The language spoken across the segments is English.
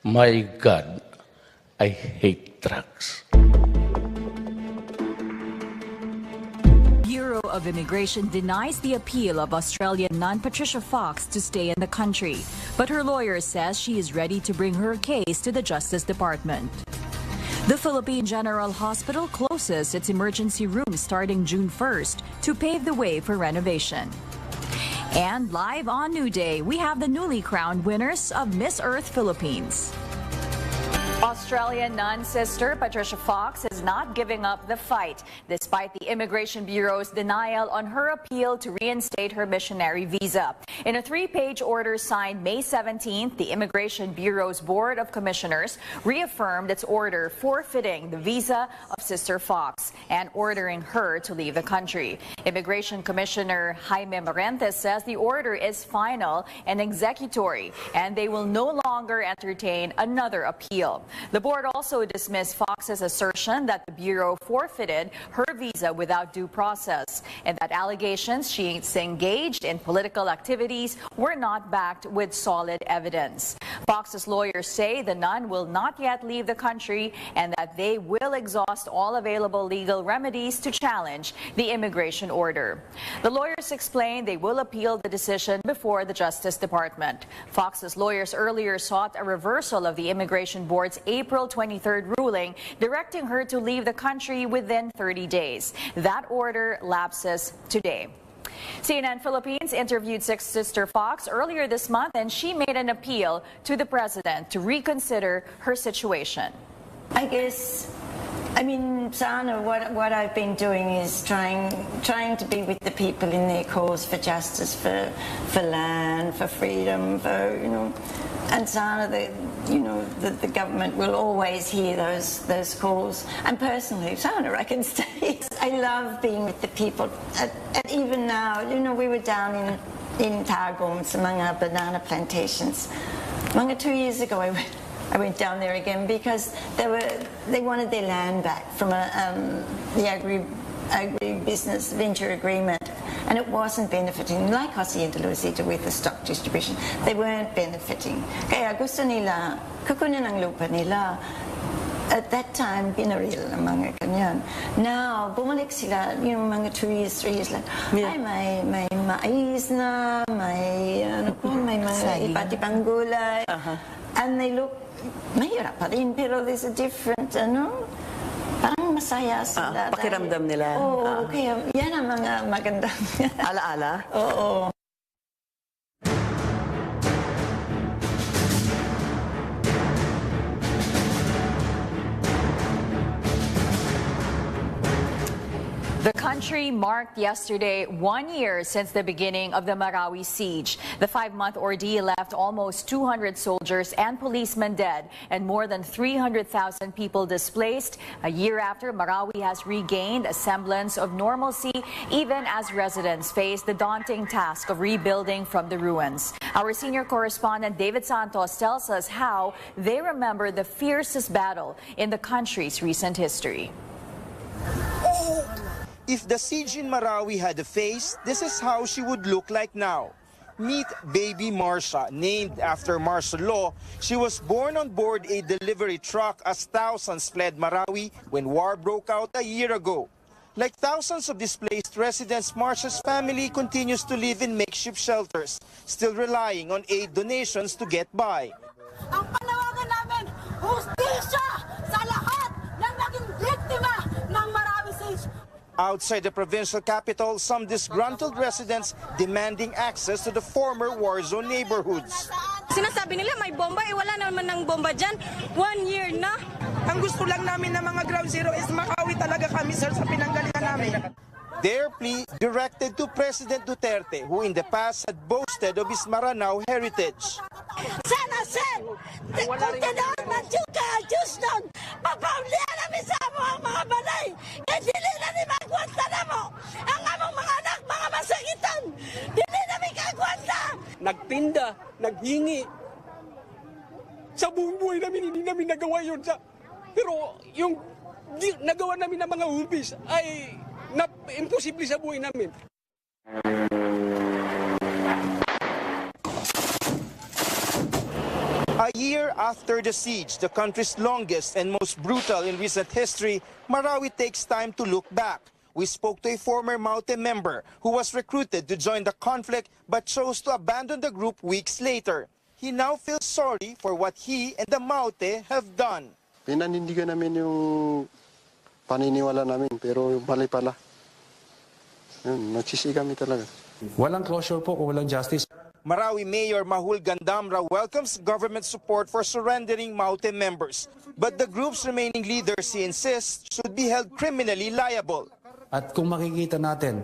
My God, I hate drugs. Bureau of Immigration denies the appeal of Australian nun Patricia Fox to stay in the country, but her lawyer says she is ready to bring her case to the Justice Department. The Philippine General Hospital closes its emergency room starting June 1st to pave the way for renovation. And live on New Day, we have the newly crowned winners of Miss Earth Philippines. Australian nun sister Patricia Fox is not giving up the fight, despite the Immigration Bureau's denial on her appeal to reinstate her missionary visa. In a 3-page order signed May 17th, the Immigration Bureau's Board of Commissioners reaffirmed its order forfeiting the visa of Sister Fox and ordering her to leave the country. Immigration Commissioner Jaime Morentes says the order is final and executory, and they will no longer entertain another appeal. The board also dismissed Fox's assertion that the Bureau forfeited her visa without due process, and that allegations she engaged in political activities were not backed with solid evidence. Fox's lawyers say the nun will not yet leave the country and that they will exhaust all available legal remedies to challenge the immigration order. The lawyers explained they will appeal the decision before the Justice Department. Fox's lawyers earlier sought a reversal of the Immigration Board's April 23rd ruling directing her to leave the country within 30 days. That order lapses today. CNN Philippines interviewed Sister Fox earlier this month, and she made an appeal to the president to reconsider her situation. Sana, what I've been doing is trying to be with the people in their cause for justice, for land, for freedom, and Sana, the government will always hear those calls. And personally, Sana, I can say I love being with the people. And even now, we were down in Tagum, among our banana plantations. 2 years ago, I went down there again because they wanted their land back from the agri-business venture agreement, and it wasn't benefiting, like Hacienda Luisita with the stock distribution. They weren't benefiting. Kaya gusto nila, kukunin ang lupa nila. At that time, binaril ang mga kanyan. Now, bumalik sila, mga 2 years, 3 years lang. Yeah. Ay, may mais na, may mga iba't ibang gulay. And they look, mahirap pa rin, pero there's a different, parang masaya sila. Pakiramdam nila. Oo, kaya yan ang mga magandang alaala. Oo. The country marked yesterday 1 year since the beginning of the Marawi siege. The 5-month ordeal left almost 200 soldiers and policemen dead and more than 300,000 people displaced. A year after, Marawi has regained a semblance of normalcy, even as residents face the daunting task of rebuilding from the ruins. Our senior correspondent David Santos tells us how they remember the fiercest battle in the country's recent history. If the siege in Marawi had a face, this is how she would look like now. Meet baby Marcia, named after martial law. She was born on board a delivery truck as thousands fled Marawi when war broke out a year ago. Like thousands of displaced residents, Marcia's family continues to live in makeshift shelters, still relying on aid donations to get by. Ang panawagan namin, hustisya sa lahat ng naging biktima ng Marawi siege. Outside the provincial capital, some disgruntled residents demanding access to the former war zone neighborhoods. Sinasabi nila may bomba, wala naman ng bomba dyan. 1 year na. Ang gusto lang namin ng mga ground zero is makawi talaga kami, sir, sa pinanggalingan namin. Their plea directed to President Duterte, who in the past had boasted of his Maranao heritage. Sana, sir, kung tinoon man ka, Diyos nun, papaulihan namin sa mga balay. Dili na ni magwanta na mo. Ang among mga anak, mga masakitan, dili na may kagwanta. Nagtinda, naghingi. Sa buong buhay namin, hindi namin nagawa yun. Pero yung nagawa namin ng mga hubis ay imposible sa buhay namin. A A year after the siege, the country's longest and most brutal in recent history, Marawi takes time to look back. We spoke to a former Maute member who was recruited to join the conflict but chose to abandon the group weeks later. He now feels sorry for what he and the Maute have done. Pinanindigan namin yung paniniwala namin, pero mali pala. Nagsisi kami talaga. Walang closure po kung walang justice. Marawi Mayor Mahul Gandamra welcomes government support for surrendering Maute members. But the group's remaining leaders, he insists, should be held criminally liable. At kung makikita natin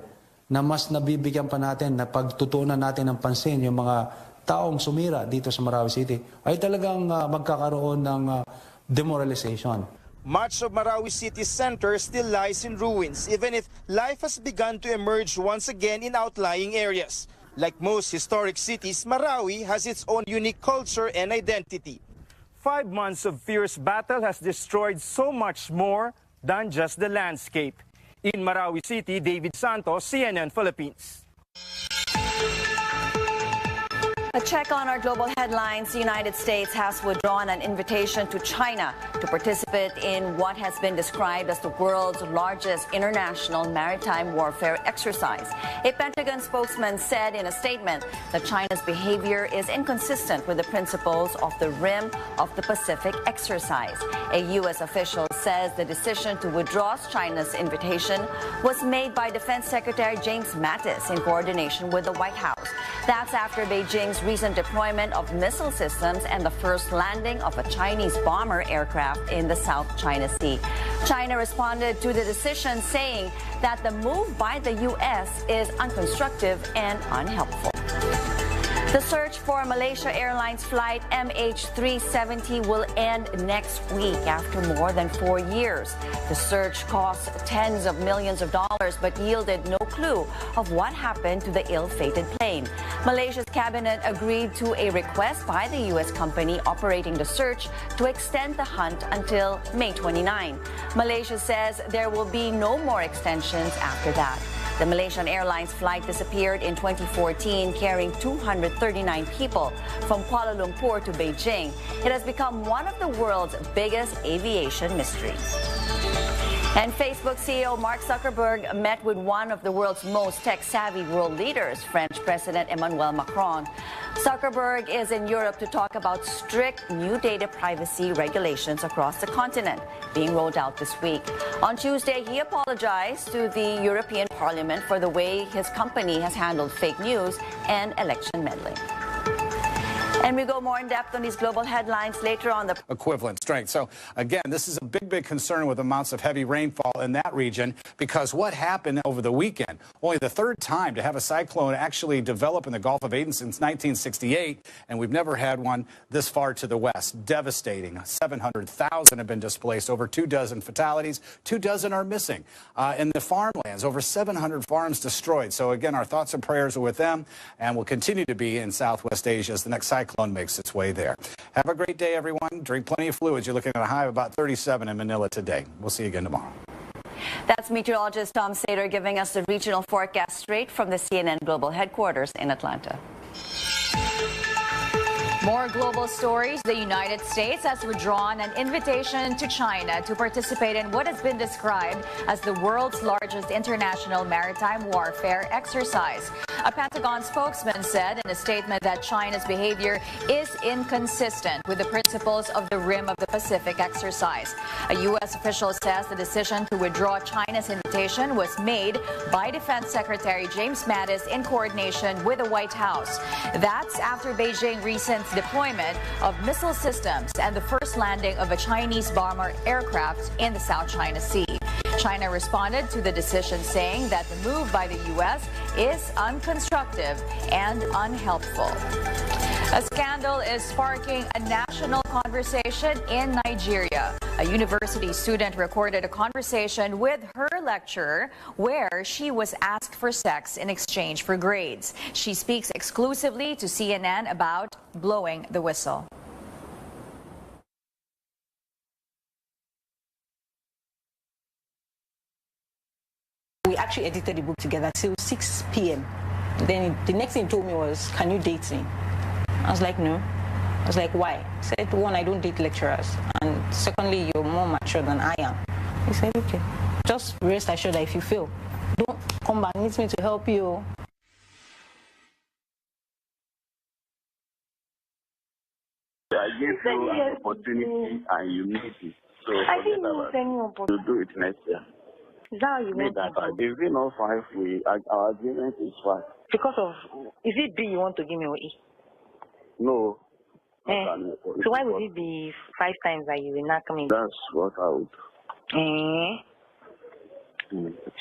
na mas nabibigyan pa natin na pagtutuunan natin ng pansin yung mga taong sumira dito sa Marawi City, ay talagang magkakaroon ng demoralization. Much of Marawi City's center still lies in ruins, even if life has begun to emerge once again in outlying areas. Like most historic cities, Marawi has its own unique culture and identity. 5 months of fierce battle has destroyed so much more than just the landscape. In Marawi City, David Santos, CNN Philippines. A check on our global headlines. The United States has withdrawn an invitation to China to participate in what has been described as the world's largest international maritime warfare exercise. A Pentagon spokesman said in a statement that China's behavior is inconsistent with the principles of the Rim of the Pacific exercise. A U.S. official says the decision to withdraw China's invitation was made by Defense Secretary James Mattis in coordination with the White House. That's after Beijing's recent deployment of missile systems and the first landing of a Chinese bomber aircraft in the South China Sea. China responded to the decision, saying that the move by the U.S. is unconstructive and unhelpful. The search for Malaysia Airlines flight MH370 will end next week after more than 4 years. The search cost tens of millions of dollars but yielded no clue of what happened to the ill-fated plane. Malaysia's cabinet agreed to a request by the U.S. company operating the search to extend the hunt until May 29. Malaysia says there will be no more extensions after that. The Malaysian Airlines flight disappeared in 2014, carrying 239 people from Kuala Lumpur to Beijing. It has become one of the world's biggest aviation mysteries. And Facebook CEO Mark Zuckerberg met with one of the world's most tech-savvy world leaders, French President Emmanuel Macron. Zuckerberg is in Europe to talk about strict new data privacy regulations across the continent being rolled out this week. On Tuesday, he apologized to the European Parliament for the way his company has handled fake news and election meddling. And we go more in depth on these global headlines later on. The equivalent strength. So again, this is a big concern with amounts of heavy rainfall in that region, because what happened over the weekend, only the third time to have a cyclone actually develop in the Gulf of Aden since 1968, and we've never had one this far to the west. Devastating. 700,000 have been displaced, over 24 fatalities, 24 are missing. In the farmlands, over 700 farms destroyed. So again, our thoughts and prayers are with them, and will continue to be in Southwest Asia as the next cyclone makes its way there. Have a great day, everyone. Drink plenty of fluids. You're looking at a high of about 37 in Manila today. We'll see you again tomorrow. That's meteorologist Tom Sater giving us the regional forecast straight from the CNN Global Headquarters in Atlanta. More global stories. The United States has withdrawn an invitation to China to participate in what has been described as the world's largest international maritime warfare exercise. A Pentagon spokesman said in a statement that China's behavior is inconsistent with the principles of the Rim of the Pacific exercise. A U.S. official says the decision to withdraw China's invitation was made by Defense Secretary James Mattis in coordination with the White House. That's after Beijing's recent deployment of missile systems and the first landing of a Chinese bomber aircraft in the South China Sea. China responded to the decision, saying that the move by the U.S. is unconstructive and unhelpful. A scandal is sparking a national conversation in Nigeria. A university student recorded a conversation with her lecturer where she was asked for sex in exchange for grades. She speaks exclusively to CNN about blowing the whistle. We actually edited the book together till 6 p.m. Then the next thing he told me was, "Can you date me?" I was like, "No." I was like, why? He said, one, I don't date lecturers, and secondly, you're more mature than I am. He said, okay, just rest assured that if you fail, don't come back, need me to help you. I gave you an opportunity and you missed it. So I didn't miss any opportunity. You do it next year. Is that how you want to do? If we not 5, our agreement is 5. Because of, is it B you want to give me or E? No. So why would it be 5 times that you will not come in? That's what I would.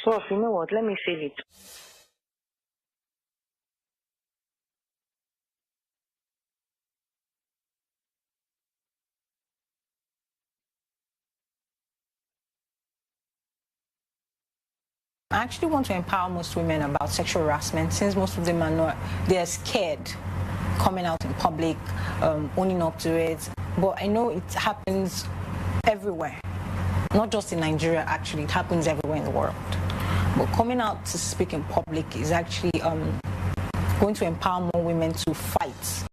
So, you know what? Let me save it. I actually want to empower most women about sexual harassment, since most of them are not, they're scared coming out in public, owning up to it. But I know it happens everywhere, not just in Nigeria. Actually, it happens everywhere in the world. But coming out to speak in public is actually going to empower more women to fight